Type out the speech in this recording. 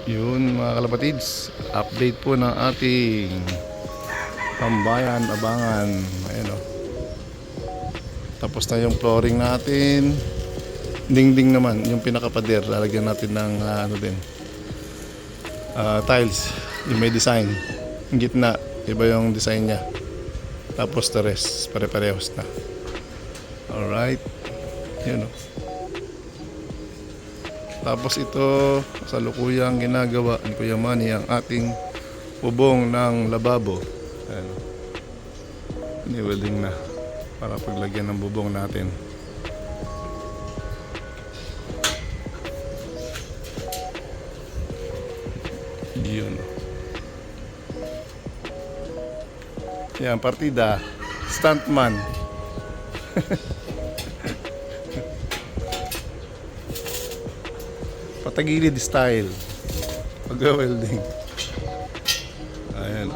Yun mga kalapatids, update po ng ating tambayan, abangan. Ayan o. Tapos na yung flooring natin. Dingding naman, yung pinakapader. Lalagyan natin ng tiles. Yung may design. Yung gitna, iba yung design nya. Tapos the rest, pare-parehos na. Alright. Yun o. Tapos ito, sa lukuyang ginagawa ni Kuya Manny ang ating bubong ng lababo. Ayan. Ni-welding na para paglagyan ng bubong natin. Yun. Yan, partida. Stuntman. Patagilid style pag-welding. Ayan.